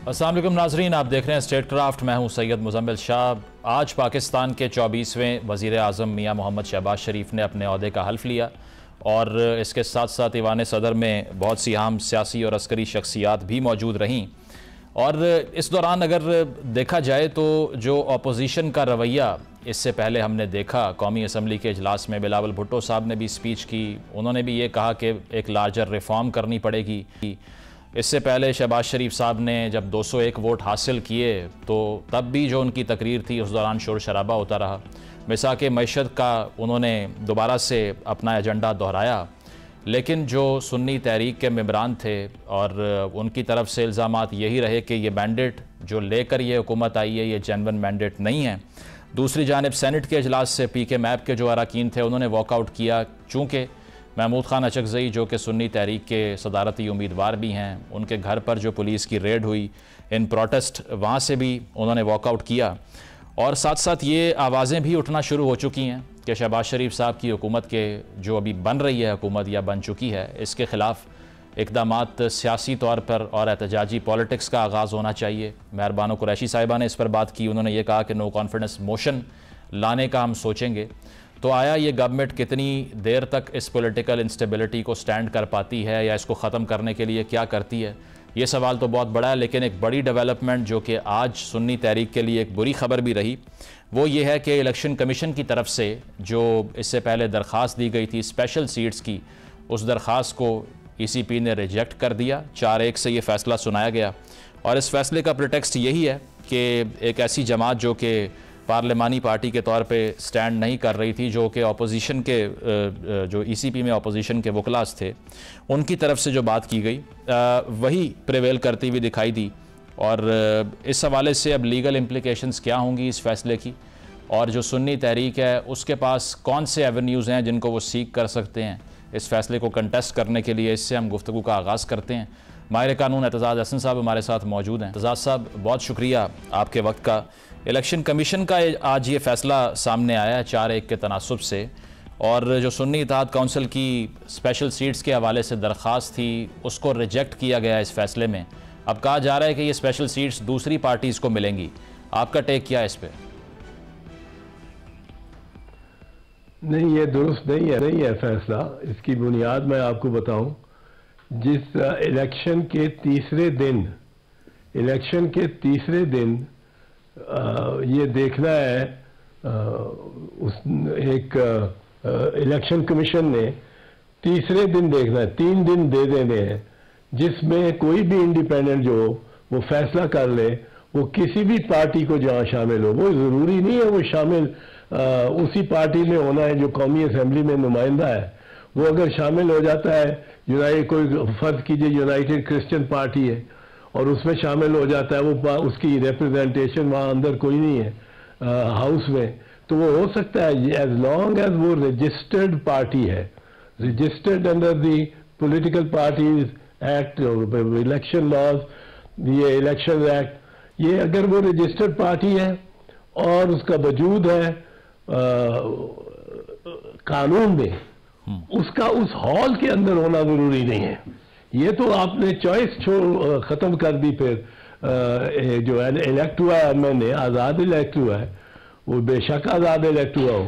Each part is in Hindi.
अस्सलाम वालेकुम नाजरीन, आप देख रहे हैं स्टेट क्राफ्ट। मैं हूं सैयद मुजम्मिल शाह। आज पाकिस्तान के 24वें वज़ीर आज़म मियाँ मोहम्मद शहबाज शरीफ ने अपने ओहदे का हल्फ लिया और इसके साथ साथ ईवान सदर में बहुत सी अहम सियासी और अस्करी शख्सियात भी मौजूद रहीं। और इस दौरान अगर देखा जाए तो जो अपोजिशन का रवैया इससे पहले हमने देखा, कौमी असम्बली के इजलास में बिलावल भुट्टो साहब ने भी स्पीच की। उन्होंने भी ये कहा कि एक लार्जर रिफॉर्म करनी पड़ेगी। इससे पहले शहबाज शरीफ साहब ने जब 201 वोट हासिल किए तो तब भी जो उनकी तकरीर थी उस दौरान शोर शराबा होता रहा। मिसाक मईशत का उन्होंने दोबारा से अपना एजेंडा दोहराया, लेकिन जो सुन्नी तहरीक के मेंबरान थे और उनकी तरफ से इल्ज़ामात यही रहे कि ये मैंडेट जो लेकर ये हुकूमत आई है ये जेन्युइन मैंडेट नहीं है। दूसरी जानिब सेनेट के इजलास से PK मैप के जो अरकान थे उन्होंने वॉकआउट किया, चूँकि महमूद खान अचकज़ई जो कि सुन्नी तहरीक के सदारती उम्मीदवार भी हैं, उनके घर पर जो पुलिस की रेड हुई इन प्रोटेस्ट, वहाँ से भी उन्होंने वॉकआउट किया। और साथ साथ ये आवाज़ें भी उठना शुरू हो चुकी हैं कि शहबाज शरीफ साहब की हुकूमत के जो अभी बन रही है हुकूमत या बन चुकी है, इसके ख़िलाफ़ इक़दामात सियासी तौर पर और एहतजाजी पॉलिटिक्स का आगाज़ होना चाहिए। मेहरबानो कुरैशी साहिबा ने इस पर बात की। उन्होंने ये कहा कि नो कॉन्फिडेंस मोशन लाने का हम सोचेंगे। तो आया ये गवर्नमेंट कितनी देर तक इस पॉलिटिकल इंस्टेबिलिटी को स्टैंड कर पाती है या इसको ख़त्म करने के लिए क्या करती है, ये सवाल तो बहुत बड़ा है। लेकिन एक बड़ी डेवलपमेंट जो कि आज सुन्नी तहरीक के लिए एक बुरी खबर भी रही, वो ये है कि इलेक्शन कमीशन की तरफ से जो इससे पहले दरख्वास्त दी गई थी स्पेशल सीट्स की, उस दरख्वास्त को ECP ने रिजेक्ट कर दिया। 4-1 से ये फ़ैसला सुनाया गया और इस फैसले का प्रिटेक्स्ट यही है कि एक ऐसी जमात जो कि पार्लिमानी पार्टी के तौर पे स्टैंड नहीं कर रही थी, जो कि अपोजिशन के जो ECP में अपोजिशन के वकलास थे, उनकी तरफ से जो बात की गई वही प्रिवेल करती हुई दिखाई दी। और इस हवाले से अब लीगल इम्प्लिकेशंस क्या होंगी इस फैसले की, और जो सुन्नी तहरीक है उसके पास कौन से एवेन्यूज़ हैं जिनको वो सीख कर सकते हैं इस फैसले को कंटेस्ट करने के लिए, इससे हम गुफ्तगू का आगाज़ करते हैं। माहिर कानून एतजाज़ हसन साहब हमारे साथ मौजूद हैं। एतजाज़ साहब, बहुत शुक्रिया आपके वक्त का। इलेक्शन कमीशन का आज ये फ़ैसला सामने आया 4-1 के तनासुब से, और जो सुन्नी इत्तेहाद काउंसिल की स्पेशल सीट्स के हवाले से दरख्वास्त थी उसको रिजेक्ट किया गया इस फैसले में। अब कहा जा रहा है कि ये स्पेशल सीट्स दूसरी पार्टीज़ को मिलेंगी। आपका टेक क्या है इस पर? नहीं, ये दुरुस्त नहीं है फैसला। इसकी बुनियाद मैं आपको बताऊं, जिस इलेक्शन के तीसरे दिन ये देखना है, इलेक्शन कमीशन ने तीसरे दिन देखना है, 3 दिन दे देने हैं जिसमें कोई भी इंडिपेंडेंट जो वो फैसला कर ले, वो किसी भी पार्टी को जहां शामिल हो, वो जरूरी नहीं है वो शामिल उसी पार्टी में होना है जो कौमी असेंबली में नुमाइंदा है। वो अगर शामिल हो जाता है, कोई फर्ज कीजिए यूनाइटेड क्रिश्चियन पार्टी है और उसमें शामिल हो जाता है, वो उसकी रिप्रेजेंटेशन वहाँ अंदर कोई नहीं है हाउस में, तो वो हो सकता है एज लॉन्ग एज वो रजिस्टर्ड पार्टी है, registered under the political parties act और इलेक्शन लॉज, ये इलेक्शन एक्ट, ये अगर वो रजिस्टर्ड पार्टी है और उसका वजूद है कानून में, उसका उस हॉल के अंदर होना जरूरी नहीं है। ये तो आपने चॉइस खत्म कर दी। फिर जो इलेक्ट हुआ है मैंने, आज़ाद इलेक्ट हुआ है, वो बेशक आज़ाद इलेक्ट हुआ हो,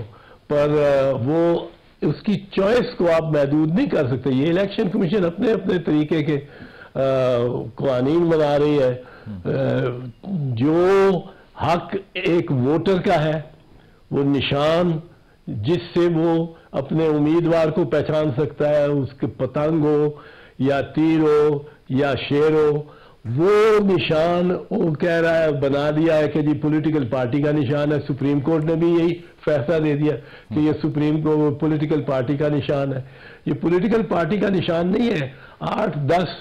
पर वो उसकी चॉइस को आप महदूद नहीं कर सकते। ये इलेक्शन कमीशन अपने अपने तरीके के कानून बना रही है। जो हक एक वोटर का है, वो निशान जिससे वो अपने उम्मीदवार को पहचान सकता है, उसके पतंग हो या तीर हो या शेर हो, वो निशान वो कह रहा है, बना दिया है कि जी पॉलिटिकल पार्टी का निशान है। सुप्रीम कोर्ट ने भी यही फैसला दे दिया कि ये सुप्रीम कोर्ट पॉलिटिकल पार्टी का निशान है। ये पॉलिटिकल पार्टी का निशान नहीं है। 8-10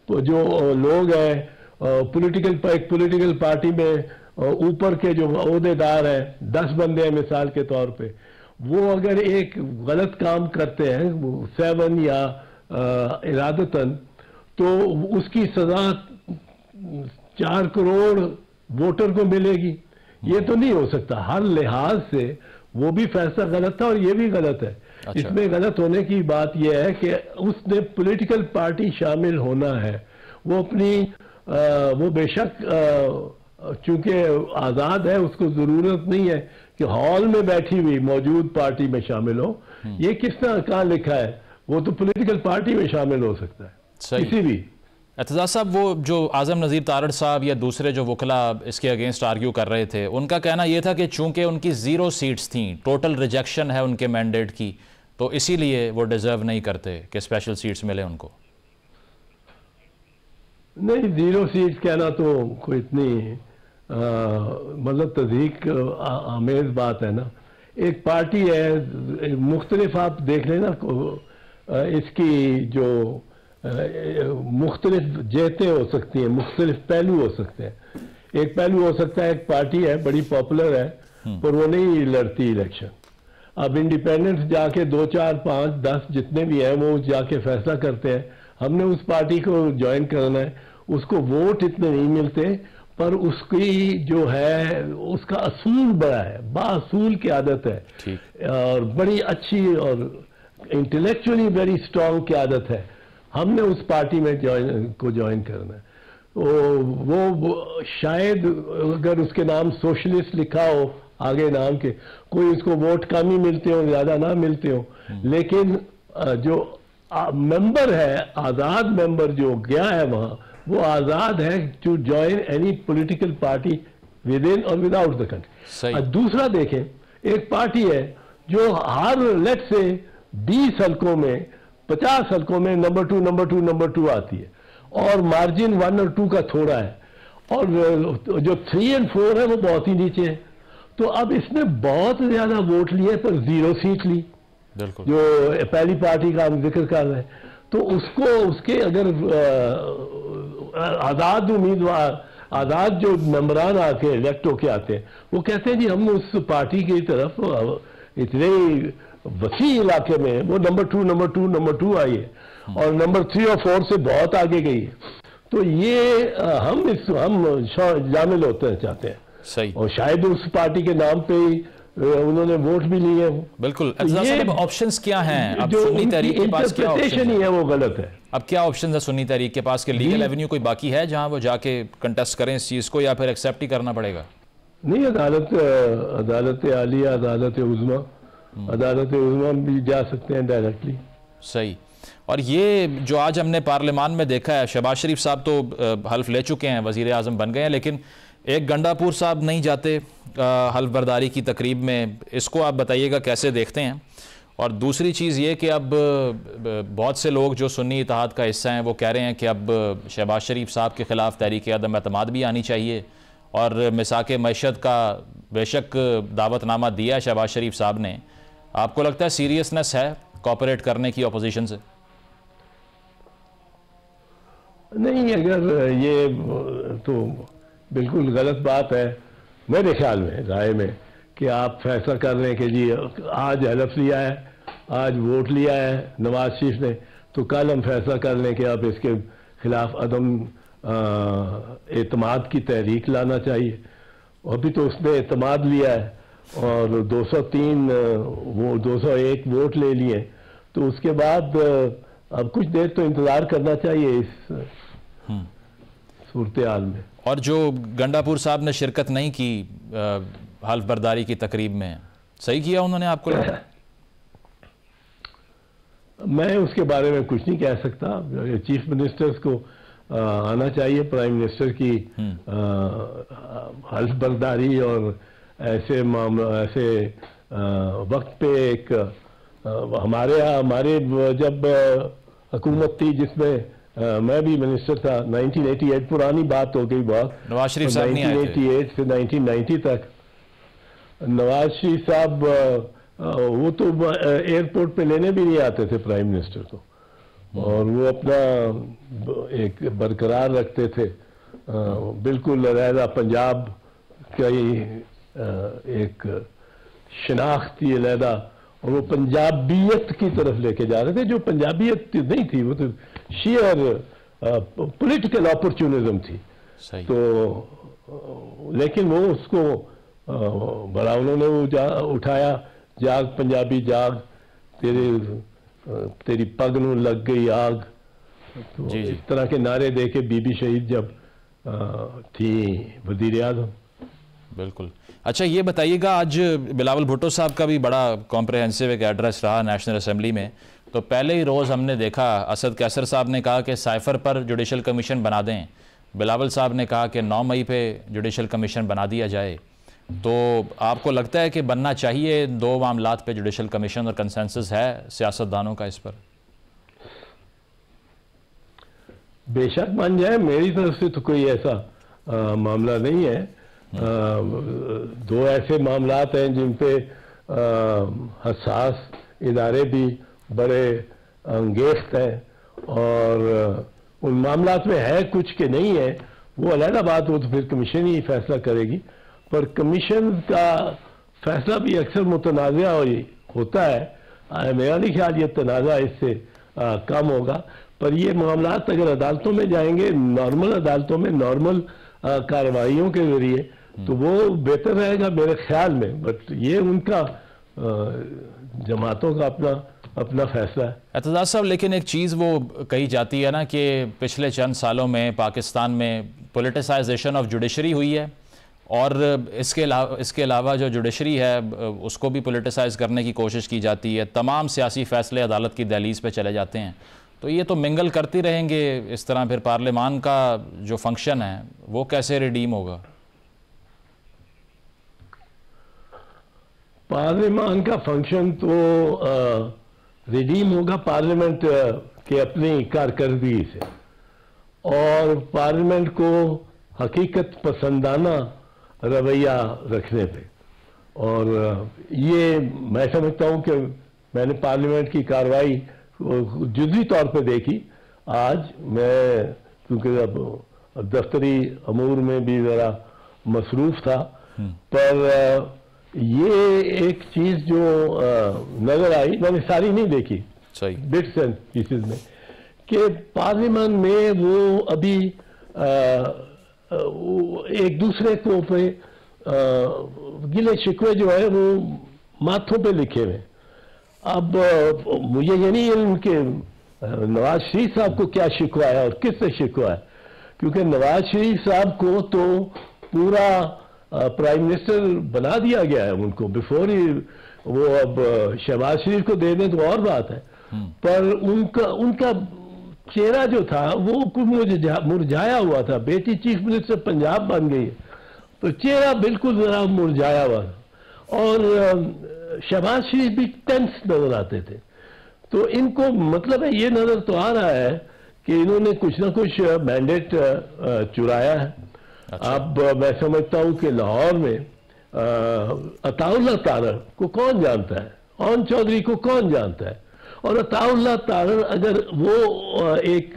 जो लोग हैं एक पॉलिटिकल पार्टी में ऊपर के जो ओहदेदार हैं, 10 बंदे हैं मिसाल के तौर पे, वो अगर एक गलत काम करते हैं 7 या इरादतन, तो उसकी सजा 4 करोड़ वोटर को मिलेगी। ये तो नहीं हो सकता। हर लिहाज से वो भी फैसला गलत था और ये भी गलत है। अच्छा। इसमें गलत होने की बात यह है कि उसने पॉलिटिकल पार्टी शामिल होना है, वो अपनी वो बेशक चूंकि आज़ाद है, उसको ज़रूरत नहीं है कि हॉल में बैठी हुई मौजूद पार्टी में शामिल हो। ये किस तरह कहाँ लिखा है? वो तो पॉलिटिकल पार्टी में शामिल हो सकता है किसी भी। एतजाज साहब, वो जो आज़म नज़ीर तारड़ साहब या दूसरे जो वकला इसके अगेंस्ट आर्ग्यू कर रहे थे, उनका कहना यह था कि चूंकि उनकी 0 सीट्स थी, टोटल रिजेक्शन है उनके मैंडेट की, तो इसीलिए वो डिज़र्व नहीं करते कि स्पेशल सीट्स मिले उनको। नहीं, 0 सीट्स कहना तो कोई इतनी मतलब तज़ीक आमेज बात है ना। एक पार्टी है, मुख्तलिफ आप देख लेना इसकी जो मुख्तलिफ जहतें हो सकती हैं, मुख्तलिफ पहलू हो सकते हैं। एक पहलू हो सकता है एक पार्टी है बड़ी पॉपुलर है पर वो नहीं लड़ती इलेक्शन। अब इंडिपेंडेंट्स जाके 2, 4, 5, 10 जितने भी हैं वो जाके फैसला करते हैं हमने उस पार्टी को ज्वाइन करना है। उसको वोट इतने नहीं मिलते पर उसकी जो है उसका असूल बड़ा है, बाअसूल की आदत है और बड़ी अच्छी और इंटेलेक्चुअली वेरी स्ट्रांग की आदत है। हमने उस पार्टी में ज्वाइन करना है। वो शायद अगर उसके नाम सोशलिस्ट लिखा हो आगे नाम के, कोई उसको वोट कम ही मिलते हो, ज्यादा ना मिलते हो, लेकिन जो मेंबर है, आजाद मेंबर जो गया है वहां, वो आजाद है to join any political party within और विदाउट द कंट्री। दूसरा देखें, एक पार्टी है जो हर लेट से 20 हलकों में 50 हलकों में नंबर 2 नंबर 2 नंबर 2 आती है और मार्जिन 1 और 2 का थोड़ा है और जो 3 और 4 है वो बहुत ही नीचे है। तो अब इसने बहुत ज्यादा वोट लिए पर 0 सीट ली, जो पहली पार्टी का हम जिक्र कर रहे हैं। तो उसको उसके अगर आजाद उम्मीदवार, आजाद जो मेंबरान आके इलेक्ट होके आते हैं, वो कहते हैं जी हम उस पार्टी की तरफ इतने वसी इलाके में वो नंबर 2 नंबर 2 नंबर 2 आई है और नंबर 3 और 4 से बहुत आगे गई है। तो ये हम शामिल होते चाहते हैं। सही। और शायद उस पार्टी के नाम पे ही उन्होंने वोट भी लिए। बिल्कुल। तो ऑप्शंस क्या हैं? अब सुन्नी तहरीक के पास क्या ऑप्शन है? वो गलत है। अब क्या ऑप्शन है सुन्नी तहरीक के पास के? लीगल एवेन्यू कोई बाकी है जहां वो जाके कंटेस्ट करें इस चीज को, या फिर एक्सेप्ट ही करना पड़ेगा? नहीं, अदालत आलिया, अदालत उज़्मा भी जा सकते हैं डायरेक्टली। सही। और ये जो आज हमने पार्लियामान में देखा है, शहबाज शरीफ साहब तो हल्फ ले चुके हैं, वजीर आज़म बन गए हैं, लेकिन एक गंडापुर साहब नहीं जाते हल्फ बर्दारी की तकरीब में। इसको आप बताइएगा कैसे देखते हैं? और दूसरी चीज़ ये कि अब बहुत से लोग जो सुन्नी इत्तेहाद का हिस्सा हैं वो कह रहे हैं कि अब शहबाज शरीफ साहब के ख़िलाफ़ तहरीक अदम एतमाद भी आनी चाहिए। और मिसाक मईशत का बेशक दावतनामा दिया है शहबाज शरीफ साहब ने। आपको लगता है सीरियसनेस है कोऑपरेट करने की अपोजिशन से? नहीं, अगर ये तो बिल्कुल गलत बात है मेरे ख्याल में, राय में, कि आप फैसला कर रहे हैं कि जी आज हलफ लिया है, आज वोट लिया है नवाज शरीफ ने, तो कल हम फैसला कर लें कि आप इसके खिलाफ अदम एतमाद की तहरीक लाना चाहिए। अभी तो उसने एतमाद लिया है और 203 वो 201 वोट ले लिए, तो उसके बाद अब कुछ देर तो इंतजार करना चाहिए इस सूरत हाल में। और जो गंडापुर साहब ने शिरकत नहीं की हल्फ बर्दारी की तकरीब में, सही किया उन्होंने आपको लगता है? मैं उसके बारे में कुछ नहीं कह सकता। चीफ मिनिस्टर्स को आना चाहिए, प्राइम मिनिस्टर की हल्फ बर्दारी और ऐसे वक्त पे एक हमारे जब हुकूमत थी जिसमें मैं भी मिनिस्टर था, 1988, पुरानी बात हो गई बहुत, नवाज शरीफ साहब नहीं आए थे। 1988 से 1990 तक नवाज शरीफ साहब वो तो एयरपोर्ट पे लेने भी नहीं आते थे प्राइम मिनिस्टर को, और वो अपना एक बरकरार रखते थे बिल्कुल अलहदा पंजाब का एक शनाख्त थी अलहदा, और वो पंजाबियत की तरफ लेके जा रहे थे जो पंजाबियत नहीं थी, वो तो शेयर पॉलिटिकल अपॉर्चुनिज्म थी। तो लेकिन वो उसको बड़ा उन्होंने वो उठाया, जाग पंजाबी जाग, तेरी पग नूं लग गई आग। तो इस तरह के नारे देके बीबी शहीद जब थी वज़ीर आज़म। बिल्कुल। अच्छा, ये बताइएगा, आज बिलावल भुट्टो साहब का भी बड़ा कॉम्प्रहेंसिव एक एड्रेस रहा नेशनल असेंबली में, तो पहले ही रोज़ हमने देखा असद कैसर साहब ने कहा कि साइफ़र पर जुडिशल कमीशन बना दें, बिलावल साहब ने कहा कि 9 मई पे जुडिशल कमीशन बना दिया जाए। तो आपको लगता है कि बनना चाहिए दो मामलात पे जुडिशल कमीशन, और कंसेंसस है सियासतदानों का इस पर? बेशक बन जाए, मेरी तरफ से तो कोई ऐसा मामला नहीं है। दो ऐसे मामलात हैं जिन पे हसास इदारे भी बड़े अंगेख्त हैं, और उन मामलात में है कुछ के नहीं है वो अलग बात, वो तो फिर कमीशन ही फैसला करेगी। पर कमीशन का फैसला भी अक्सर मुतनाज़ा होता है। मेरा नहीं ख्याल ये तनाज़ा इससे कम होगा, पर ये मामलात अगर अदालतों में जाएंगे, नॉर्मल अदालतों में नॉर्मल कार्रवाइयों के जरिए, तो वो बेहतर रहेगा मेरे ख्याल में। बट ये उनका जमातों का अपना फैसला है। एतजाज़ साहब, लेकिन एक चीज़ वो कही जाती है ना कि पिछले चंद सालों में पाकिस्तान में पोलिटिसाइजेशन ऑफ जुडिशरी हुई है, और इसके अलावा जो जुडिशरी है उसको भी पोलिटिसाइज करने की कोशिश की जाती है। तमाम सियासी फैसले अदालत की दहलीज पे चले जाते हैं। तो ये तो मिंगल करती रहेंगे इस तरह, फिर पार्लियामान का जो फंक्शन है वो कैसे रिडीम होगा? पार्लियामान का फंक्शन तो रिडीम होगा पार्लियामेंट के अपनी कारकर्दगी से, और पार्लियामेंट को हकीकत पसंदाना रवैया रखने पे। और ये मैं समझता हूँ कि मैंने पार्लियामेंट की कार्रवाई जुज़वी तौर पे देखी। आज मैं क्योंकि अब दफ्तरी अमूर में भी ज़रा मसरूफ़ था, पर ये एक चीज़ जो नज़र आई, मैंने सारी नहीं देखी, बिट्स एंड पीसेस में, कि पार्लियामेंट में वो अभी एक दूसरे को पे गिले शिकवे जो है वो माथों पे लिखे हुए। अब मुझे ये नहीं इल्म कि नवाज शरीफ साहब को क्या शिकवा है और किससे शिकवा है, क्योंकि नवाज शरीफ साहब को तो पूरा प्राइम मिनिस्टर बना दिया गया है उनको बिफोर ही। वो अब शहबाज शरीफ को दे दें तो और बात है, पर उनका चेहरा जो था वो कुछ मुरझाया हुआ था। बेटी चीफ मिनिस्टर पंजाब बन गई तो चेहरा बिल्कुल जरा मुरझाया हुआ था, और शहबाज शरीफ भी टेंस नजर आते थे। तो इनको मतलब है, ये नजर तो आ रहा है कि इन्होंने कुछ ना कुछ मैंडेट चुराया है। अच्छा। अब मैं समझता हूं कि लाहौर में अताउल्लाह तारड़ को कौन जानता है, ओन चौधरी को कौन जानता है, और अताउल्लाह तारड़ अगर वो एक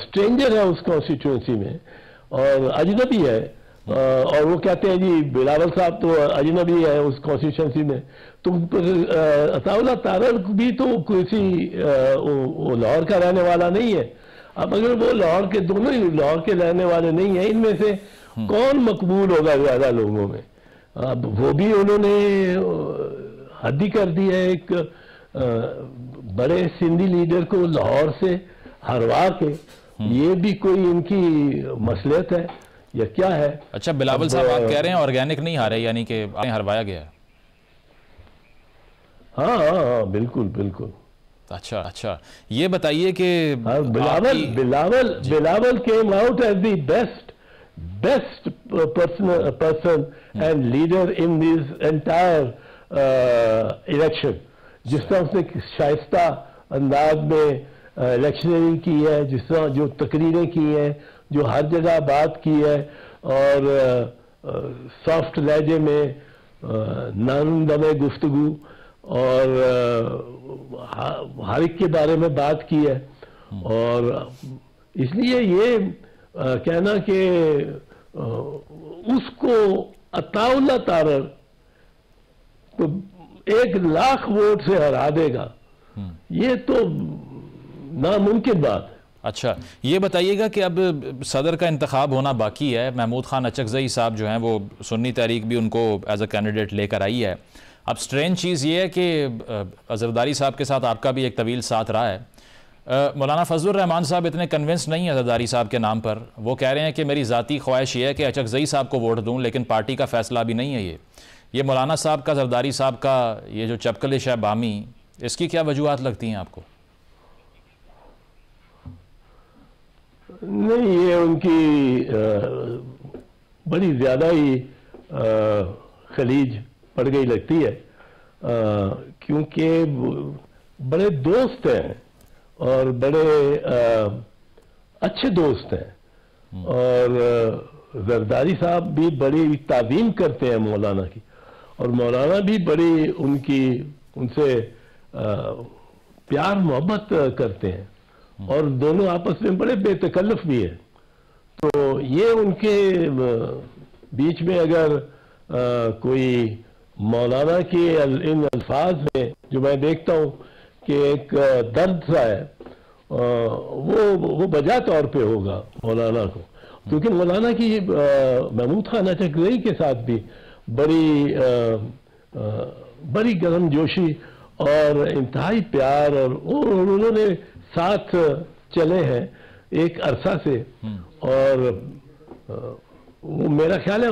स्ट्रेंजर है उस कॉन्स्टिट्यूंसी में और अजनबी है, और वो कहते हैं जी बिलावल साहब तो अजनबी है उस कॉन्स्टिट्यूंसी में, तो अताउल्लाह तारड़ भी तो किसी वो लाहौर का रहने वाला नहीं है। अब अगर वो लाहौर के, दोनों ही लाहौर के रहने वाले नहीं है, इनमें से कौन मकबूल होगा ज्यादा लोगों में? अब वो भी उन्होंने हद ही कर दी है। एक बड़े सिंधी लीडर को लाहौर से हरवा के, ये भी कोई इनकी मसलियत है या क्या है? अच्छा, बिलावल साहब आप कह रहे हैं ऑर्गेनिक नहीं हारे, यानी कि हरवाया गया? हाँ, बिल्कुल बिल्कुल। अच्छा, ये बताइए कि Bilawal came out as the best person and leader in this entire election। जिस तरह उसने शाइस्ता अंदाज में इलेक्शनरी की है, जिस तरह जो तकरीरें की हैं, जो हर जगह बात की है, और सॉफ्ट लहजे में नरम गुफ्तगू और हर एक के बारे में बात की है। और इसलिए ये कहना कि उसको अताउल्लाह तारड़ तो 1 लाख वोट से हरा देगा, ये तो नामुमकिन बात है। अच्छा, ये बताइएगा कि अब सदर का इंतखाब होना बाकी है। महमूद खान अचकज़ई साहब जो हैं वो सुन्नी तहरीक भी उनको एज अ कैंडिडेट लेकर आई है। अब स्ट्रेंज चीज़ ये है कि अज़रदारी साहब के साथ आपका भी एक तवील साथ रहा है। मौलाना फजलुर रहमान साहब इतने कन्विंस नहीं है जरदारी साहब के नाम पर। वो कह रहे हैं कि मेरी ज़ाती ख्वाहिश ये है कि अचकज़ई साहब को वोट दूं, लेकिन पार्टी का फैसला भी नहीं है। ये मौलाना साहब का, जरदारी साहब का ये जो चपकलिश है बामी, इसकी क्या वजूहात लगती हैं आपको? नहीं, ये उनकी बड़ी ज़्यादा ही खलीज पड़ गई लगती है, क्योंकि बड़े दोस्त हैं और बड़े अच्छे दोस्त हैं, और जरदारी साहब भी बड़ी ताज़ीम करते हैं मौलाना की, और मौलाना भी बड़ी उनसे प्यार मोहब्बत करते हैं, और दोनों आपस में बड़े बेतकल्लफ भी हैं। तो ये उनके बीच में अगर कोई मौलाना के इन अल्फाज में जो मैं देखता हूँ कि एक दर्द सा है, वो वजह तौर पे होगा मौलाना को, क्योंकि मौलाना की महमूद खान अचकज़ई के साथ भी बड़ी गर्मजोशी और इंतहाई प्यार, और उन्होंने साथ चले हैं एक अरसा से, और वो मेरा ख्याल है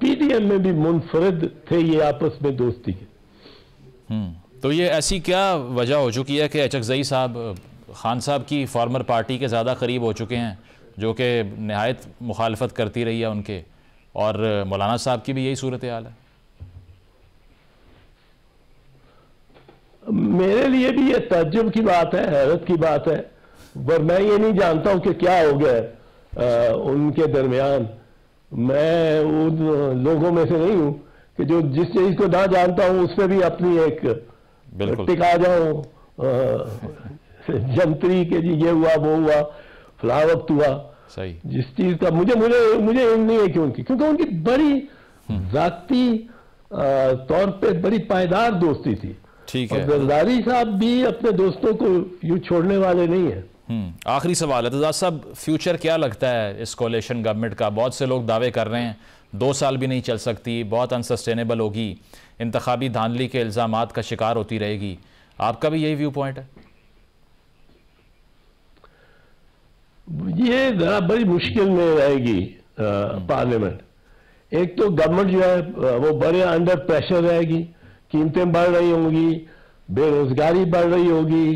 पीडीएम में भी मुनफरद थे ये आपस में दोस्ती के। तो ये ऐसी क्या वजह हो चुकी है कि अचकज़ई साहब खान साहब की फॉर्मर पार्टी के ज़्यादा करीब हो चुके हैं, जो कि नहायत मुखालफत करती रही है उनके, और मौलाना साहब की भी यही सूरत हाल है? मेरे लिए भी ये तज्जुब की बात है, हैरत की बात है, पर मैं ये नहीं जानता हूं कि क्या हो गया उनके दरमियान। मैं उन लोगों में से नहीं हूं कि जो जिस चीज को ना जानता हूं उसमें भी अपनी एक टिका जाऊं, जंतरी के जी ये हुआ वो हुआ फला वक्त हुआ। सही। जिस चीज का मुझे नहीं है क्योंकि उनकी बड़ी जाती तौर पे बड़ी पायदार दोस्ती थी। ठीक है। जरदारी साहब भी अपने दोस्तों को यूं छोड़ने वाले नहीं है। आखिरी सवाल है एतजाज साहब, फ्यूचर क्या लगता है इस कोalition गवर्नमेंट का? बहुत से लोग दावे कर रहे हैं 2 साल भी नहीं चल सकती, बहुत अनसस्टेनेबल होगी, इंतखाबी धांधली के इल्ज़ामात का शिकार होती रहेगी। आपका भी यही व्यू पॉइंट है? ये जरा बड़ी मुश्किल में रहेगी पार्लियामेंट। एक तो गवर्नमेंट जो है वो बड़े अंडर प्रेशर रहेगी, कीमतें बढ़ रही होंगी, बेरोजगारी बढ़ रही होगी,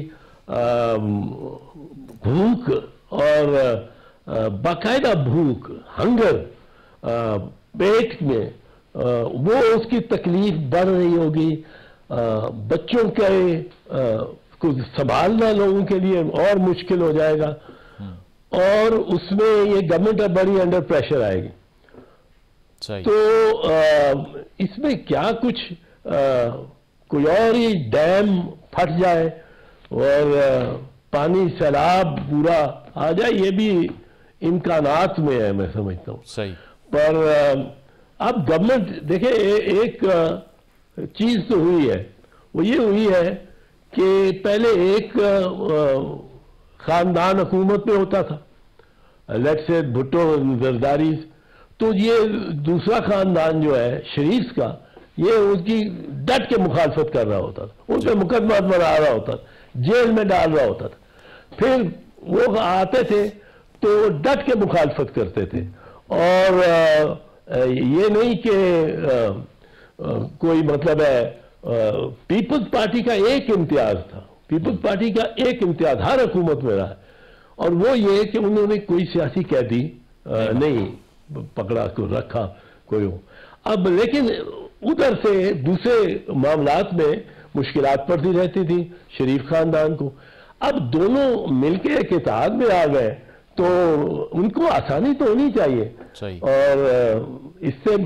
भूख और बाकायदा भूख, हंगर, पेट में वो उसकी तकलीफ बढ़ रही होगी, बच्चों के को संभालना लोगों के लिए और मुश्किल हो जाएगा, और उसमें ये गवर्नमेंट अब बड़ी अंडर प्रेशर आएगी। तो इसमें क्या कुछ कोई और ही डैम फट जाए और पानी सैलाब पूरा आ जाए, ये भी इम्कानात में है, मैं समझता हूँ। सही। पर अब गवर्नमेंट देखे, एक चीज तो हुई है, वो ये हुई है कि पहले एक खानदान हुकूमत में होता था, लेट्स से भुट्टो जरदारी, तो ये दूसरा खानदान जो है शरीफ का, ये उसकी डट के मुखालफत कर रहा होता था, उन पर मुकदमा बना रहा होता था, जेल में डाल रहा होता था। फिर वो आते थे तो डट के मुखालफत करते थे, और ये नहीं कि कोई मतलब है, पीपल्स पार्टी का एक इम्तियाज था, पीपल्स पार्टी का एक इम्तियाज हर हुकूमत में रहा है, और वो ये कि उन्होंने कोई सियासी कैदी नहीं पकड़ा को रखा कोई हो। अब लेकिन उधर से दूसरे मामलात में मुश्किलात पड़ती रहती थी शरीफ खानदान को। अब दोनों मिलके एक इत्तेहाद में आ गए तो उनको आसानी तो होनी चाहिए। सही। और इससे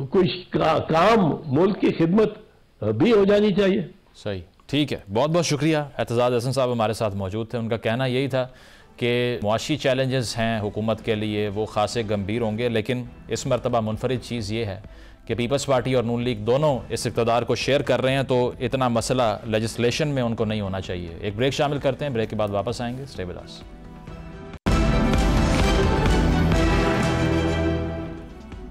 कोई काम मुल्क की खिदमत भी हो जानी चाहिए। सही, ठीक है, बहुत बहुत शुक्रिया। एतजाज हसन साहब हमारे साथ मौजूद थे। उनका कहना यही था कि मुआशी चैलेंजेस हैं हुकूमत के लिए, वो खासे गंभीर होंगे, लेकिन इस मरतबा मुनफरिद चीज़ ये है कि पीपल्स पार्टी और नून लीग दोनों इस इक़्तिदार को शेयर कर रहे हैं, तो इतना मसला लेजिस्लेशन में उनको नहीं होना चाहिए। एक ब्रेक शामिल करते हैं, ब्रेक के बाद वापस आएंगे। Stay with us.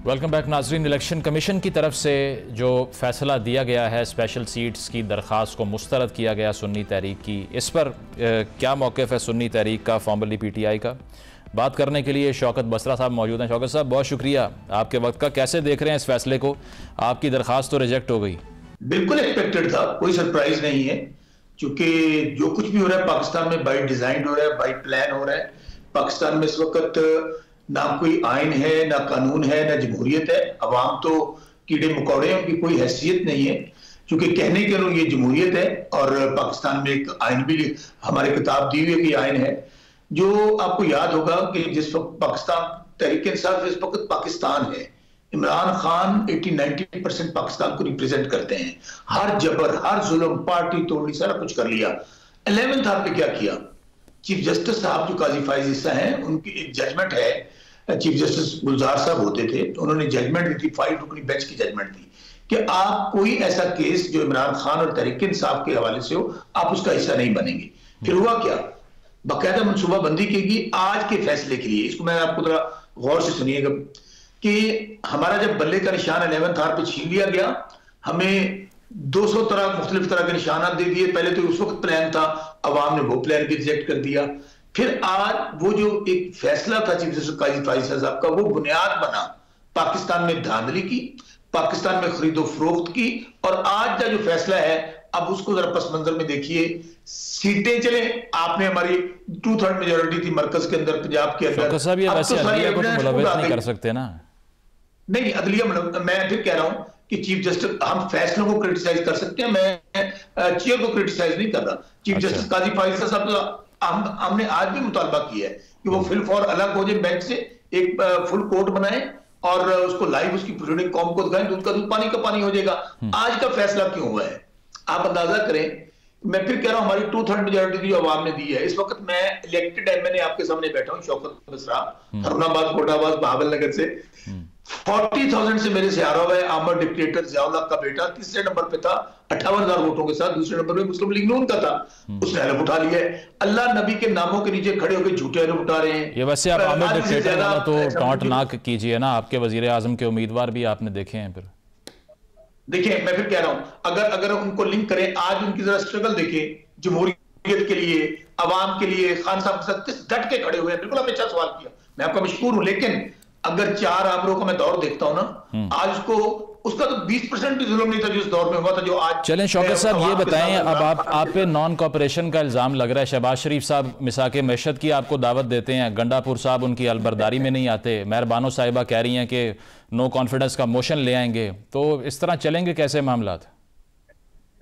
Welcome back नाजरीन। इलेक्शन कमीशन की तरफ से जो फैसला दिया गया है स्पेशल सीट्स की दरख्वास्त को मुस्तरद किया गया सुन्नी तहरीक की, इस पर क्या मौक़िफ़ है सुन्नी तहरीक का, फॉर्मली PTI का? बात करने के लिए शौकत बसरा साहब मौजूद हैं। शौकत साहब, बहुत शुक्रिया आपके वक्त का। कैसे देख रहे हैं इस फैसले को? आपकी दरख्वास्त तो रिजेक्ट हो गई। बिल्कुल एक्सपेक्टेड था, कोई सरप्राइज नहीं है, क्योंकि जो कुछ भी हो रहा है पाकिस्तान में बाई डिजाइन हो रहा है, बाई प्लान हो रहा है। पाकिस्तान में इस वक्त ना कोई आइन है, ना कानून है, ना जमहूरियत है। अवाम तो कीड़े मकोड़े हैं, उनकी कोई हैसियत नहीं है, क्योंकि कहने के लिए ये जमहूरियत है और पाकिस्तान में एक आइन भी हमारे किताब दी हुई है कि आइन है। जो आपको याद होगा कि जिस वक्त पाकिस्तान तहरीक इंसाफ इस वक्त पाकिस्तान है, इमरान खान 80-90% पाकिस्तान को रिप्रेजेंट करते हैं। हर जबर, हर जुल्म, पार्टी तोड़नी, सारा कुछ कर लिया। 11th आवर पे क्या किया? चीफ जस्टिस साहब जो काजी फाइज ईसा हैं, उनकी एक जजमेंट है, चीफ जस्टिस गुलजार साहब होते थे, उन्होंने जजमेंट दी थी, 5 रुकनी बेंच की जजमेंट थी कि आप कोई ऐसा केस जो इमरान खान और तहरीक इंसाफ के हवाले से हो, आप उसका हिस्सा नहीं बनेंगे। फिर हुआ क्या? बाकायदा मनसूबाबंदी की आज के फैसले के लिए। इसको मैं आपको थोड़ा गौर से सुनिएगा कि हमारा जब बल्ले का निशान 11th आवर पे छीन लिया गया, हमें 200 मुख्तलिफ तरह के निशानात दे दिए। पहले तो उस वक्त प्लान था, अवाम ने वो प्लान भी रिजेक्ट कर दिया। फिर आज वो जो एक फैसला था चीफ जस्टिस काजी फाइज साहब का, वो बुनियाद बना पाकिस्तान में धांधली की, पाकिस्तान में खरीदो फरोख्त की। और आज का जो फैसला है, अब उसको जरा पस मंजर में देखिए। सीटें चले, आपने हमारी 2/3 मेजोरिटी थी मरकज के अंदर, पंजाब के अंदर। नहीं कर सकते ना? नहीं, अदलिया मैं फिर कह रहा हूं कि चीफ जस्टिस, हम फैसलों को क्रिटिसाइज कर सकते हैं, मैं चेयर को क्रिटिसाइज नहीं कर रहा। चीफ जस्टिस काजी फाइज साहब हमने आज भी मुतालबा किया है कि वो फिल फॉर अलग हो जाए बेंच से, एक फुल कोर्ट बनाए और उसको लाइव उसकी प्रोसीडिंग कौम को दिखाएं। दूध का दूध, पानी का पानी हो जाएगा। आज का फैसला क्यों हुआ है आप अंदाजा करें। मैं फिर कह रहा हूं, हमारी 2/3 मेजोरिटी जो अवाम ने दी है, इस वक्त मैं इलेक्टेड एमएलए आपके सामने बैठा हूं, शौकत बसरा, हरुणाबाद, कोटाबाद, बहावल नगर से। 40,000 से मेरे से हारा हुआ है आमर डिक्टेटर ज़ियाउल्लाह का बेटा। तीसरे नंबर पे था 58,000 वोटों के साथ। दूसरे नंबर पे मुस्लिम लीग नून का था, उसने हलफ उठा लिया है। अल्लाह नबी के नामों के नीचे खड़े होकर झूठे हलफ उठा रहे हैं। ये वैसे आप आमिर डिक्टेटर वाला तो टॉन्ट ना कीजिए ना, आपके वजीर आजम के उम्मीदवार भी आपने देखे हैं। फिर देखिए, मैं फिर कह रहा हूं, अगर उनको लिंक करें, आज उनकी जरा स्ट्रगल देखें जमहूरियत के लिए, अवाम के लिए। खान साहब किस डट के खड़े हुए हैं। बिल्कुल आपने अच्छा सवाल किया, मैं आपका मशकूर हूं। लेकिन अगर 4 आमरों का मैं दौर देखता हूं ना, आज उसका तो 20% भी जुल्म नहीं था जो इस दौर में हुआ था, जो आज। चलें शौकत साहब, ये बताएं, अब आप पे नॉन कॉपरेशन का इल्जाम लग रहा है। शहबाज शरीफ साहब मिसाके मैशत की आपको दावत देते हैं, गंडापुर साहब उनकी अलबरदारी में नहीं आते, मेहरबानो साहिबा कह रही हैं कि नो कॉन्फिडेंस का मोशन ले आएंगे, तो इस तरह चलेंगे कैसे मामलात?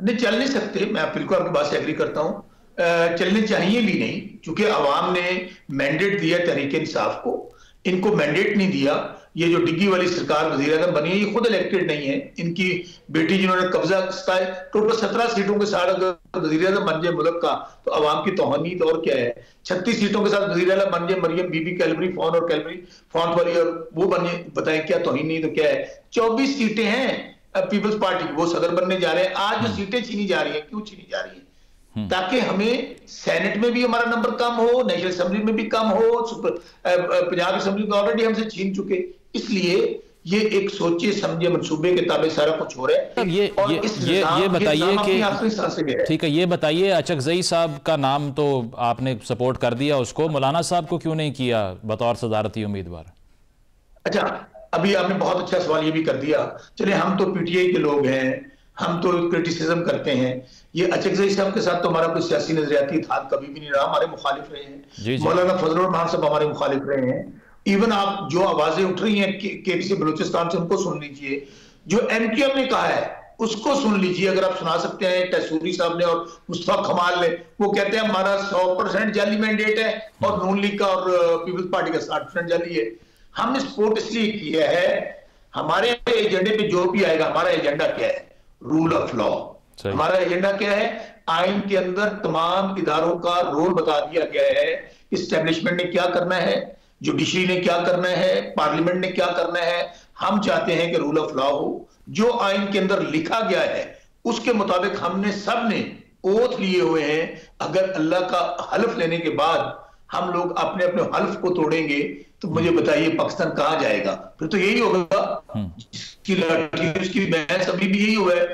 नहीं, चल नहीं सकते। मैं बिल्कुल आपकी बात से एग्री करता हूं, चलने चाहिए भी नहीं, क्योंकि अवाम ने मैंडेट दिया तहरीक इंसाफ को, इनको मैंडेट नहीं दिया। ये जो डिग्गी वाली सरकार वजीर आजम बनी है, ये खुद इलेक्टेड नहीं है। इनकी बेटी जिन्होंने कब्जा किया, टोटल 17 सीटों के साथ अगर वजीर आजम बन जाए मुल्क का, तो अवाम की तौहीन और क्या है। 36 सीटों के साथ वजीर आजम बन जाए मरियम बीबी कैलबरी फॉन और कैलबरी फॉन्ट वाली, और वो बन जाए, बताएं क्या तौहीन नहीं तो क्या है। 24 सीटें हैं पीपल्स पार्टी की, वो सदर बनने जा रहे हैं। आज जो सीटें छीनी जा रही है, क्यों छीनी जा रही है? ताकि हमें सेनेट में भी हमारा नंबर कम हो, नेशनल असेंबली में भी कम हो। पंजाब असेंबली तो ऑलरेडी हमसे छीन चुके, इसलिए ये एक सोचे समझे मंसूबे के ताबे सारा कुछ हो रहा है। ये बताइए कि ठीक है, ये बताइए, अचकजई साहब का नाम तो आपने सपोर्ट कर दिया, उसको मौलाना साहब को क्यों नहीं किया बतौर सदारती उम्मीदवार? अच्छा, अभी आपने बहुत अच्छा सवाल ये भी कर दिया। चले, हम तो PTI के लोग हैं, हम तो क्रिटिसिज्म करते हैं। ये अचकजई साहब के साथ तो हमारा कोई सियासी नजरियाती इत्तेहाद कभी भी नहीं रहा, हमारे मुखालिफ रहे हैं। मौलाना फजलुर रहमान साहब हमारे मुखालिफ रहे हैं। इवन आप जो आवाजें उठ रही हैं KPC बलूचिस्तान से, उनको सुन लीजिए। जो MQM ने कहा है उसको सुन लीजिए, अगर आप सुना सकते हैं। टैसूरी साहब ने और मुस्तफा कमाल ने, वो कहते हैं हमारा 100% जाली मैंडेट है और नून लीग का और पीपल्स पार्टी का 60% जाली है। हमने सपोर्ट इसलिए किया है, हमारे एजेंडे पे जो भी आएगा, हमारा एजेंडा क्या है? Rule of law. हमारा एजेंडा क्या है? आइन के अंदर तमाम इदारों का रोल बता दिया गया है। इस्टेब्लिशमेंट ने क्या करना है, जुडिशरी ने क्या करना है, पार्लियामेंट ने क्या करना है। हम चाहते हैं कि रूल ऑफ लॉ हो, जो आइन के अंदर लिखा गया है उसके मुताबिक हमने सब ने ओथ लिए हुए हैं। अगर अल्लाह का हल्फ लेने के बाद हम लोग अपने अपने हल्फ को तोड़ेंगे तो मुझे बताइए पाकिस्तान कहां जाएगा? फिर तो यही होगा जिसकी लाठी उसकी बहस। अभी भी यही हुआ है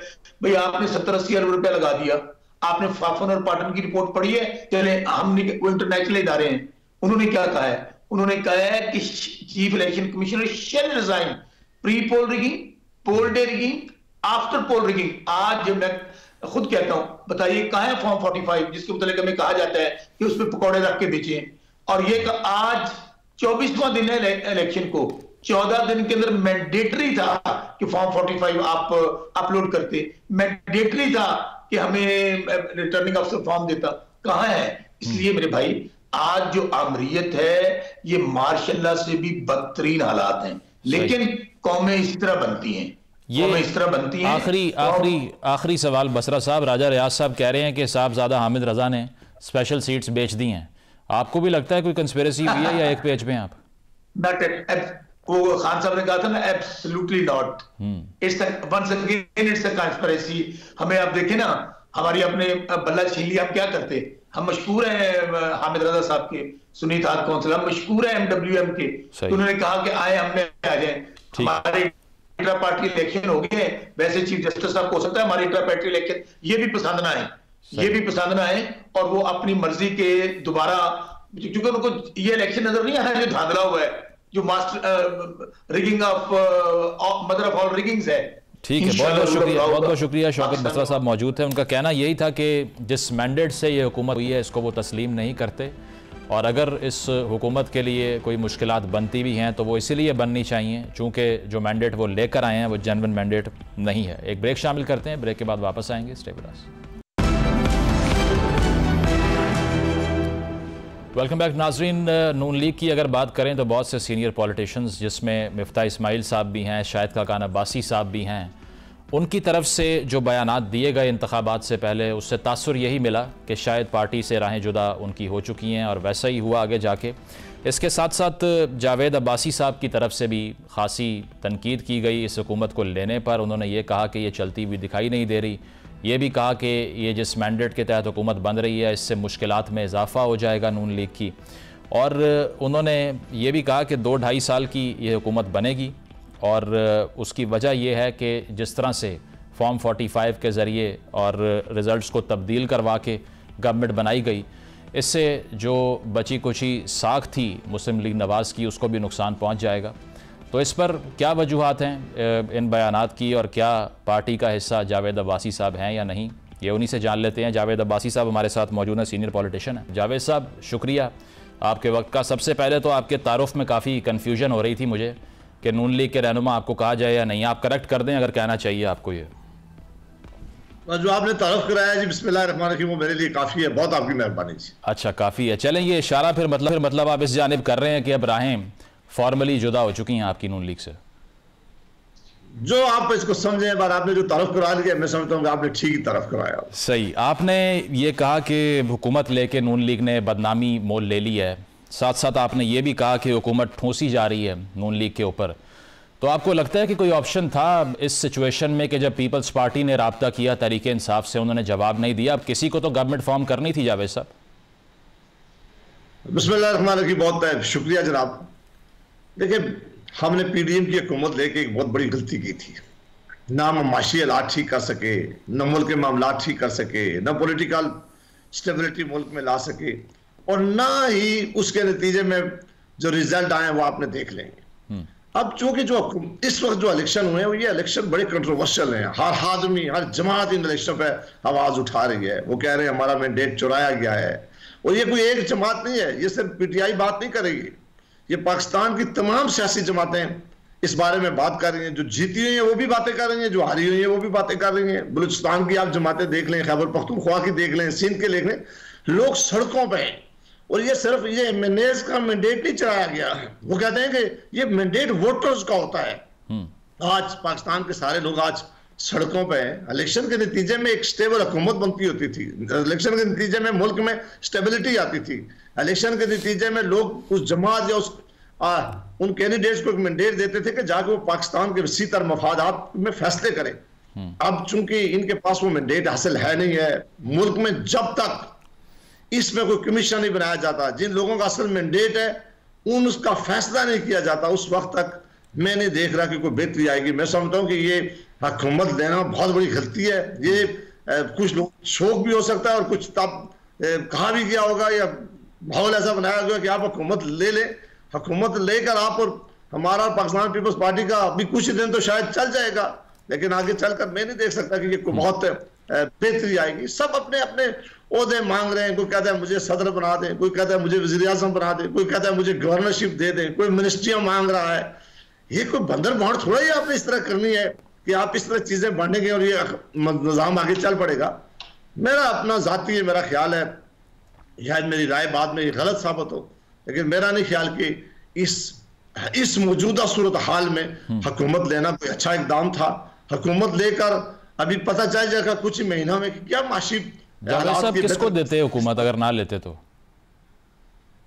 भाई, आपने 70-80 अरब रुपया लगा दिया, आपने फाफन और पाटन की रिपोर्ट पढ़ी है? चले हम वो इंटरनेशनल इदारे हैं, उन्होंने क्या कहा है? उन्होंने कहा है कि chief election commissioner shall resign pre poll rigging, poll day rigging, after poll rigging. आज जब मैं खुद कहता हूं, बताइए कहां है फॉर्म 45 जिसके मुताबिक हमें कहा जाता है कि उसमें पकौड़े रख के बेचें? और ये आज 24वां दिन है इलेक्शन को, 14 दिन के अंदर मैंडेटरी था कि फॉर्म 45 आप अपलोड करते, मैंडेटरी था कि हमें रिटर्निंग अफसर फॉर्म देता। कहां है? इसलिए मेरे भाई आज जो आमरीयत है ये मार्शल से भी बदतरीन हालात हैं, लेकिन कौमें इस तरह बनती हैं, ये इस तरह बनती हैं। आखिरी सवाल बसरा साहब, राजा रियाज साहब कह रहे हैं कि साहबजादा हामिद रजा ने स्पेशल सीट्स बेच दी हैं। आपको भी लगता है कोई कंस्पिरेसी हुई है या एक पेज पे आप? वो खान साहब ने कहा था ना, absolutely not, it's once again it's a conspiracy. हमें आप देखें ना, हमारी अपने बल्ला छीन लिया, हम क्या करते? हम मशहूर हैं हामिद रजा साहब के, सुनीत हाथ कौंसिल, हम मशहूर हैं MWM के, तो उन्होंने कहा कि आए हमने आ जाए, हमारे इंट्रा पार्टी इलेक्शन हो गए। वैसे चीफ जस्टिस साहब को हो सकता है हमारे इंट्रा पार्टी इलेक्शन ये भी पसंद ना आए, ये भी पसंद ना आए, और वो अपनी मर्जी के दोबारा, क्योंकि उनको ये इलेक्शन नजर नहीं आया जो धांधला हुआ है, जो master rigging of mother of all riggings है। ठीक है, बहुत बहुत शुक्रिया। शौकत बसरा साहब मौजूद थे, उनका कहना यही था कि जिस मैंडेट से ये हुकूमत हुई है इसको वो तस्लीम नहीं करते, और अगर इस हुकूमत के लिए कोई मुश्किलात बनती भी हैं तो वो इसीलिए बननी चाहिए चूँकि जो मैंडेट वो लेकर आए हैं वो जेन्युइन मैंडेट नहीं है। एक ब्रेक शामिल करते हैं, ब्रेक के बाद वापस आएंगे। Stay with us. Welcome back नाजरीन। नून लीग की अगर बात करें तो बहुत से सीनियर पॉलिटिशियंस, जिसमें मिफ्ता इस्माइल साहब भी हैं, शाहिद खाकान अब्बासी साहब भी हैं, उनकी तरफ से जो बयानात दिए गए इंतखाबात से पहले, उससे तासुर यही मिला कि शायद पार्टी से राहें जुदा उनकी हो चुकी हैं, और वैसा ही हुआ आगे जाके। इसके साथ साथ जावेद अब्बासी साहब की तरफ से भी खासी तनकीद की गई इस हुकूमत को लेने पर। उन्होंने ये कहा कि ये चलती हुई दिखाई नहीं दे रही, ये भी कहा कि ये जिस मैंडेट के तहत हुकूमत बन रही है इससे मुश्किलात में इजाफ़ा हो जाएगा नून लीग की, और उन्होंने ये भी कहा कि 2-2.5 साल की ये हुकूमत बनेगी, और उसकी वजह यह है कि जिस तरह से फॉर्म 45 के ज़रिए और रिज़ल्ट्स को तब्दील करवा के गवर्नमेंट बनाई गई, इससे जो बची कुची साख थी मुस्लिम लीग नवाज़ की उसको भी नुकसान पहुँच जाएगा। तो इस पर क्या वजूहात हैं इन बयानात की, और क्या पार्टी का हिस्सा जावेद अब्बासी साहब हैं या नहीं, ये उन्हीं से जान लेते हैं। जावेद अब्बासी साहब हमारे साथ मौजूद हैं, सीनियर पॉलिटिशियन हैं। जावेद साहब शुक्रिया आपके वक्त का। सबसे पहले तो आपके तारुफ में काफ़ी कन्फ्यूजन हो रही थी मुझे कि नून लीग के रहनुमा आपको कहा जाए या नहीं, आप करेक्ट कर दें अगर कहना चाहिए आपको। ये जो आपने तारुफ कराया जी, बिस्मिल्लाहिर्रहमानिर्रहीम, वो मेरे लिए काफ़ी है, बहुत आपकी मेहरबानी जी। अच्छा, काफ़ी है। चलें, ये इशारा फिर मतलब आप इस जानिब कर रहे हैं कि अब राहें फॉर्मली जुदा हो चुकी हैं आपकी नून लीग से। जो आप इसको समझें, एक बार आपने जो तारुफ करा लिया, मैं समझता हूँ कि आपने ठीक ही तारुफ कराया। सही। आपने ये कहा कि हुकूमत लेके नून लीग ने बदनामी मोल ले ली है, साथ साथ आपने ये भी कहा कि हुकूमत ठूंसी जा रही है नून लीग के ऊपर। तो आपको लगता है कि कोई ऑप्शन था इस सिचुएशन में कि जब पीपल्स पार्टी ने राब्ता किया तहरीक इंसाफ से, उन्होंने जवाब नहीं दिया, अब किसी को तो गवर्नमेंट फॉर्म करनी थी जावेद साहब? बिस्मिल्लाहिर्रहमानिर्रहीम, बहुत शुक्रिया जनाब। देखिए, हमने PDM की हुकूमत लेके एक बहुत बड़ी गलती की थी। ना हम माशी हालात ठीक कर सके, न मुल्क के मामला ठीक कर सके, न पॉलिटिकल स्टेबिलिटी मुल्क में ला सके, और ना ही उसके नतीजे में जो रिजल्ट आए वो आपने देख लेंगे। अब चूंकि जो इस वक्त जो इलेक्शन हुए हैं, ये इलेक्शन बड़े कंट्रोवर्शियल हैं। हर आदमी, हर जमात इन इलेक्शन पे आवाज उठा रही है। वो कह रहे हैं हमारा मैंडेट चुराया गया है, और ये कोई एक जमात नहीं है, ये सिर्फ PTI बात नहीं करेगी, ये पाकिस्तान की तमाम सियासी जमातें इस बारे में बात कर रही हैं। जो जीती हुई हैं वो भी बातें कर रही हैं, जो हारी हुई हैं वो भी बातें कर रही हैं। बलूचिस्तान की आप जमातें देख लें, खैबर पख्तूनख्वा की देख लें, सिंध के देख लें, लोग सड़कों पर हैं। और ये सिर्फ ये मैनेज का मैंडेट नहीं चलाया गया है, वो कहते हैं कि ये मैंडेट वोटर्स का होता है। आज पाकिस्तान के सारे लोग आज सड़कों पे हैं। इलेक्शन के नतीजे में एक स्टेबल हुकूमत बनती होती थी, इलेक्शन के नतीजे में मुल्क में स्टेबिलिटी आती थी, इलेक्शन के नतीजे में लोग उस जमात या उन कैंडिडेट्स को एक मैंडेट देते थे कि जाके वो पाकिस्तान के वसी तर मफादात में फैसले करें। अब चूंकि इनके पास वो मैंडेट हासिल है नहीं है, मुल्क में जब तक इसमें कोई कमीशन नहीं बनाया जाता, जिन लोगों का असल मैंडेट है उन उसका फैसला नहीं किया जाता, उस वक्त तक मैं नहीं देख रहा कि कोई बेहतरी आएगी। मैं समझता हूँ कि ये हुकूमत देना बहुत बड़ी गलती है। ये कुछ लोग शौक भी हो सकता है और कुछ तब कहा भी गया होगा या माहौल ऐसा बनाया गया कि आप हुकूमत ले लें, हुकूमत लेकर आप और हमारा पाकिस्तान पीपल्स पार्टी का अभी कुछ दिन तो शायद चल जाएगा, लेकिन आगे चलकर मैं नहीं देख सकता कि ये कोई बहुत बेहतरी आएगी। सब अपने अपने ओहदे मांग रहे हैं, कोई कहता है मुझे सदर बना दें, कोई कहता है मुझे वजीर आजम बना दें, कोई कहता है मुझे गवर्नरशिप दे दें, कोई मिनिस्ट्रियां मांग रहा है। ये कोई बंदर बांट थोड़ा ही आपने इस तरह करनी है कि आप इस तरह चीजें बांटेंगे और ये निजाम आगे चल पड़ेगा। मेरा अपना जाती है, मेरा ख्याल है, शायद मेरी राय बाद में ये गलत साबित हो, लेकिन मेरा नहीं ख्याल कि इस मौजूदा सूरत हाल में हुकूमत लेना कोई अच्छा इकदाम था। हुकूमत लेकर अभी पता चल जाएगा कुछ ही महीनों में कि क्या माशी साहब किसको देते हुकूमत अगर ना लेते तो?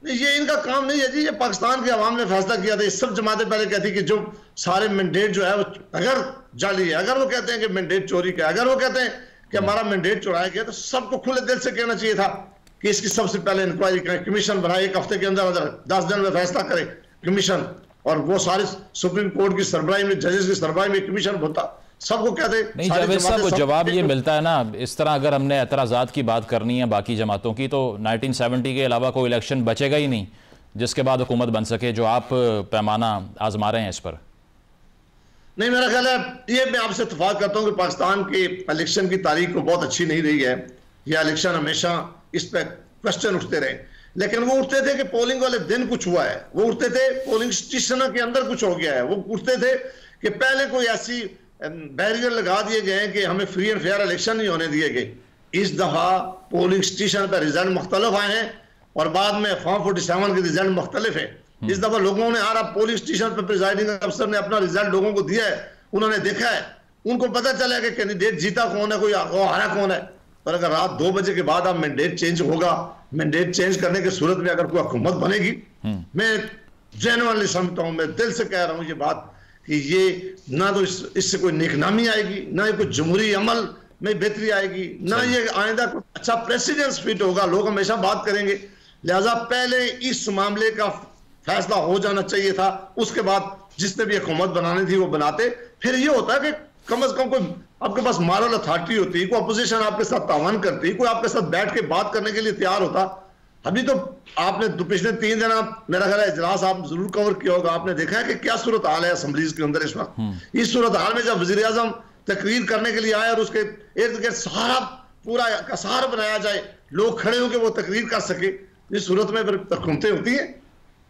ये इनका काम नहीं है जी, ये पाकिस्तान के अवाम ने फैसला किया था। ये सब जमातें पहले कहती कि जो सारे मैंडेट जो है वो अगर जाली है, अगर वो कहते हैं कि मैंडेट चोरी का, अगर वो कहते हैं कि हमारा मैंडेट चुराया गया, तो सबको खुले दिल से कहना चाहिए था कि इसकी सबसे पहले इंक्वायरी करें, कमीशन बनाए, एक हफ्ते के अंदर अंदर 10 दिन में फैसला करे कमीशन, और वो सारे सुप्रीम कोर्ट की सरबराही में, जजेस की सरबराही में कमीशन होता, सबको कहते। नहीं जावेद साहब, वो जवाब ये मिलता है ना, इस तरह अगर हमने एतराज़ात की बात करनी है बाकी जमातों की, तो 1970 के अलावा कोई इलेक्शन बचेगा ही नहीं जिसके बाद हुकूमत बन सके, जो आप पैमाना आजमा रहे हैं इस पर। नहीं, मेरा ख्याल है ये मैं आपसे इत्तेफाक करता हूँ कि पाकिस्तान की इलेक्शन की तारीख को बहुत अच्छी नहीं रही है। यह इलेक्शन हमेशा इस पर क्वेश्चन उठते रहे, लेकिन वो उठते थे कि पोलिंग वाले दिन कुछ हुआ है, वो उठते थे पोलिंग स्टेशन के अंदर कुछ हो गया है, वो उठते थे कि पहले कोई ऐसी बैरियर लगा दिए गए हैं कि हमें फ्री एंड फेयर इलेक्शन नहीं होने दिए गए। इस दफा पोलिंग स्टेशन पर रिजल्ट मुख्तलिफ आए हैं और बाद में फॉर्म 47 के रिजल्ट मुख्तलिफ है। इस दफा लोगों ने पोलिंग स्टेशन पर प्रिजाइडिंग अफसर ने अपना रिजल्ट लोगों को दिया है, उन्होंने देखा है, उनको पता चला कि कैंडिडेट जीता कौन है, कोई हारा कौन है। पर अगर रात 2 बजे के बाद अब मैंडेट चेंज होगा, मैंडेट चेंज करने की सूरत में अगर कोई हुकूमत बनेगी, मैं जेन्युइनली समझता हूं, मैं दिल से कह रहा हूं ये बात कि ये ना तो इससे कोई नेकनामी आएगी, ना ही कोई जमहूरी अमल में बेहतरी आएगी, ना ये आइंदा कोई अच्छा प्रेसिडेंस फिट होगा। लोग हमेशा बात करेंगे, लिहाजा पहले इस मामले का फैसला हो जाना चाहिए था, उसके बाद जिसने भी हुकूमत बनानी थी वो बनाते। फिर ये होता है कि कम से कम कोई आपके पास मॉरल अथॉरिटी होती, कोई अपोजिशन आपके साथ तावन करती, कोई आपके साथ बैठ के बात करने के लिए तैयार होता। अभी तो आपने पिछले 3 दिन मेरा ख्याल है इजलास आप जरूर कवर किया होगा, आपने देखा है कि क्या सूरत हाल है असम्बलीज के अंदर इस वक्त। इस सूरत हाल में जब वजीर आजम तकरीर करने के लिए आए और उसके इर्द गिर्द सारा पूरा कसार बनाया जाए, लोग खड़े होकर वो तकरीर कर सके, इस सूरत में फिर हुकूमतें होती हैं।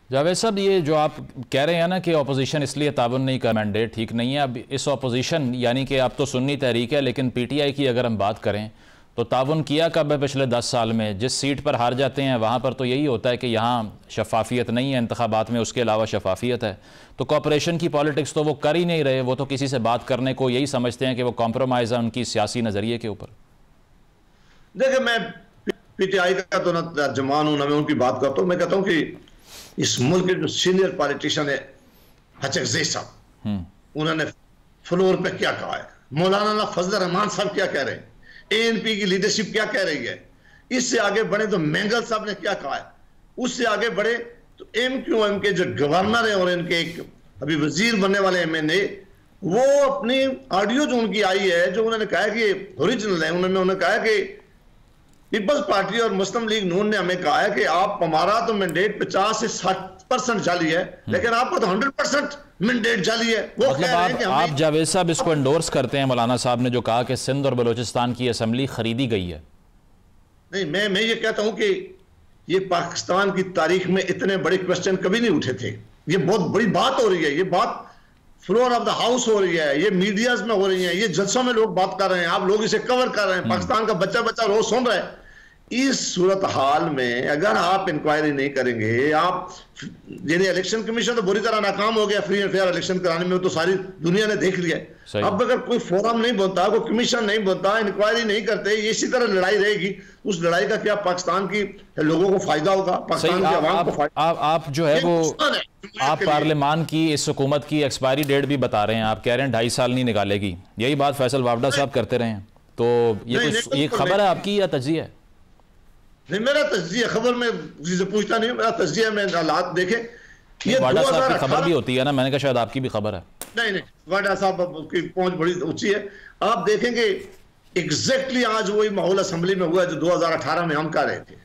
जावेद साहब, ये जो आप कह रहे हैं ना कि अपोजिशन इसलिए ताबन नहीं कर, मैंडेट ठीक नहीं है, अब इस अपोजिशन यानी कि अब तो सुन्नी तहरीक है, लेकिन PTI की अगर हम बात करें तो ताबन किया कब है पिछले 10 साल में? जिस सीट पर हार जाते हैं वहाँ पर तो यही होता है कि यहाँ शफाफियत नहीं है इंतखाबात में, उसके अलावा शफाफियत है। तो कॉपरेशन की पॉलिटिक्स तो वो कर ही नहीं रहे, वो तो किसी से बात करने को यही समझते हैं कि वो कॉम्प्रोमाइज़ है उनकी सियासी नज़रिए के ऊपर। देखिए, मैं PTI का तो ना तर्जुमान हूँ ना मैं उनकी बात करता हूँ। मैं कहता हूँ कि इस मुल्क के जो सीनियर पॉलिटिशियन है हचकज़ई साहब, उन्होंने फ्लोर पे क्या कहा है, मौलाना फजल रहमान साहब क्या कह रहे हैं, ANP की लीडरशिप क्या कह रही है, इससे आगे बढ़े तो मैंगल साहब ने क्या कहा है, उससे आगे बढ़े तो MQM के जो गवर्नर है और इनके एक अभी वजीर बनने वाले MNA, वो अपनी ऑडियो जो उनकी आई है, जो उन्होंने कहा कि ओरिजिनल है, उन्होंने कहा कि पीपल्स पार्टी और मुस्लिम लीग नून ने हमें कहा है कि आप हमारा तो मैंडेट 50 से 60% जाली है, लेकिन आपका तो 100% मैंडेट जाली है। वो मतलब कह रहे हैं कि आप जावेद साहब इसको एंडोर्स करते हैं? मौलाना साहब ने जो कहा कि सिंध और बलूचिस्तान की असेंबली खरीदी गई है। नहीं, मैं ये कहता हूं कि ये पाकिस्तान की तारीख में इतने बड़े क्वेश्चन कभी नहीं उठे थे। ये बहुत बड़ी बात हो रही है, ये बात फ्लोर ऑफ द हाउस हो रही है, ये मीडियाज में हो रही है, ये जलसों में लोग बात कर रहे हैं, आप लोग इसे कवर कर रहे हैं, पाकिस्तान का बच्चा बच्चा रोज सुन रहा है। इस सूरत हाल में अगर आप इंक्वायरी नहीं करेंगे, आप यानी इलेक्शन कमीशन तो बुरी तरह नाकाम हो गया फ्री एंड फेयर इलेक्शन कराने में, तो सारी दुनिया ने देख लिया है। अब अगर कोई फोरम नहीं बनता, कोई कमीशन नहीं बनता, इंक्वायरी नहीं करते, इसी तरह लड़ाई रहेगी, उस लड़ाई का क्या पाकिस्तान की लोगों को फायदा होगा, पाकिस्तान की आवाम को फायदा। आप जो है वो आप पार्लियामान की इस हुकूमत की एक्सपायरी डेट भी बता रहे हैं, आप कह रहे हैं 2.5 साल नहीं निकालेगी, यही बात फैसल वावडा साहब करते रहे हैं, तो ये खबर है आपकी या तज्जिया है? नहीं, मेरा तज्जिया, खबर में किसी से पूछता नहीं, मेरा तज्जिया में हालात देखे। ये वाडा साहब की खबर भी होती है ना, मैंने कहा शायद आपकी भी खबर है। नहीं, वाडा साहब की पहुंच बड़ी ऊंची है। आप देखेंगे एग्जैक्टली आज वही माहौल असेंबली में हुआ जो 2018 में हम कर रहे थे,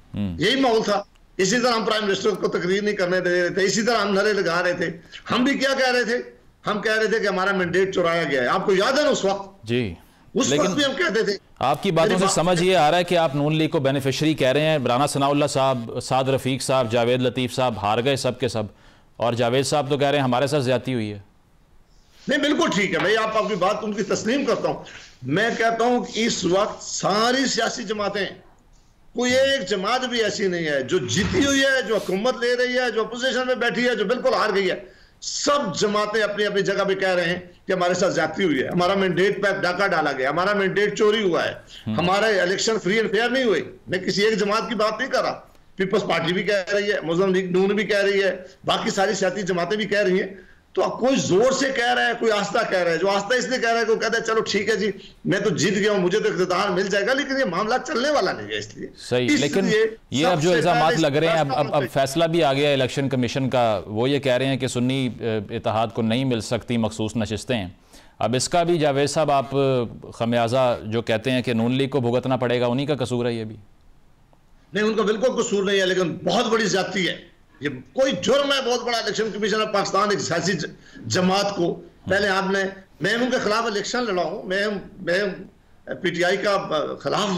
यही माहौल था। इसी तरह हम प्राइम मिनिस्टर को तकरीर नहीं करने दे रहे थे, इसी तरह हम नारे लगा रहे थे। हम भी क्या कह रहे थे, हम कह रहे थे कि हमारा मैंडेट चुराया गया है। आपको याद है ना उस वक्त? जी, उस वक्त भी हम कहते थे। आपकी बातों से समझ ये आ रहा है कि आप नून लीग को बेनिफिशियरी कह रहे हैं। राना सनाउल्लाह साहब, साद रफीक साहब, जावेद लतीफ साहब हार गए सब के सब, और जावेद साहब तो कह रहे हैं हमारे साथ ज्यादती हुई है। नहीं, बिल्कुल ठीक है, मैं आपकी बात उनकी तस्लीम करता हूं। मैं कहता हूं कि इस वक्त सारी सियासी जमातें, कोई एक जमात भी ऐसी नहीं है जो जीती हुई है, जो हुकूमत ले रही है, जो अपोजिशन में बैठी है, जो बिल्कुल हार गई है। सब जमातें अपनी अपनी जगह पे कह रहे हैं कि हमारे साथ ज्यादती हुई है, हमारा मैंडेट पे डाका डाला गया, हमारा मैंडेट चोरी हुआ है, हमारे इलेक्शन फ्री एंड फेयर नहीं हुए। मैं किसी एक जमात की बात नहीं कर रहा, पीपल्स पार्टी भी कह रही है, मुस्लिम लीग नून भी कह रही है, बाकी सारी सियासी जमातें भी कह रही हैं। तो अब कोई जोर से कह रहा है, कोई आस्था कह रहा है। जो आस्था इसलिए कह रहा है, कोई कहता है चलो ठीक है जी, मैं तो जीत गया हूं, मुझे तो इख्तियार मिल जाएगा, लेकिन ये मामला चलने वाला नहीं है। इसलिए सही, लेकिन ये अब जो इल्जामात लग रहे हैं, अब फैसला भी आ गया इलेक्शन कमीशन का, वो ये कह रहे हैं कि सुन्नी इत्तेहाद को नहीं मिल सकती मखसूस नशिस्तें। अब इसका भी जावेद साहब आप खमियाजा जो कहते हैं कि नून लीग को भुगतना पड़ेगा, उन्हीं का कसूर है ये भी? नहीं, उनका बिल्कुल कसूर नहीं है, लेकिन बहुत बड़ी ज्यादती है। ये कोई जुर्म है बहुत बड़ा। इलेक्शन कमीशन ऑफ पाकिस्तान एक सियासी जमात को पहले आपने, मैं उनके खिलाफ इलेक्शन लड़ा हूं, मैं पीटीआई का खिलाफ,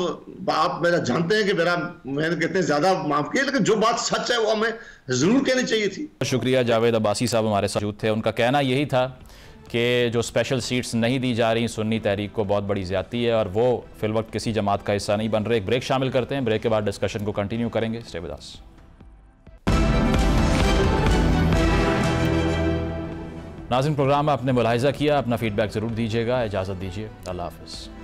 आप मेरा जानते हैं कि मैंने कहते हैं ज्यादा माफ किया, लेकिन जो बात सच है वो हमें जरूर कहनी चाहिए थी। शुक्रिया। जावेद अब्बासी साहब हमारे साथ मौजूद थे। उनका कहना यही था कि जो स्पेशल सीट्स नहीं दी जा रही सुन्नी तहरीक को बहुत बड़ी ज्यादती है, और वो फिल वक्त किसी जमात का हिस्सा नहीं बन रहे। एक ब्रेक शामिल करते हैं, ब्रेक के बाद डिस्कशन को कंटिन्यू करेंगे। Stay with us. नाज़रीन, प्रोग्राम में आपने मुलाहिज़ा किया, अपना फीडबैक ज़रूर दीजिएगा। इजाज़त दीजिए, अल्लाह हाफ़िज़।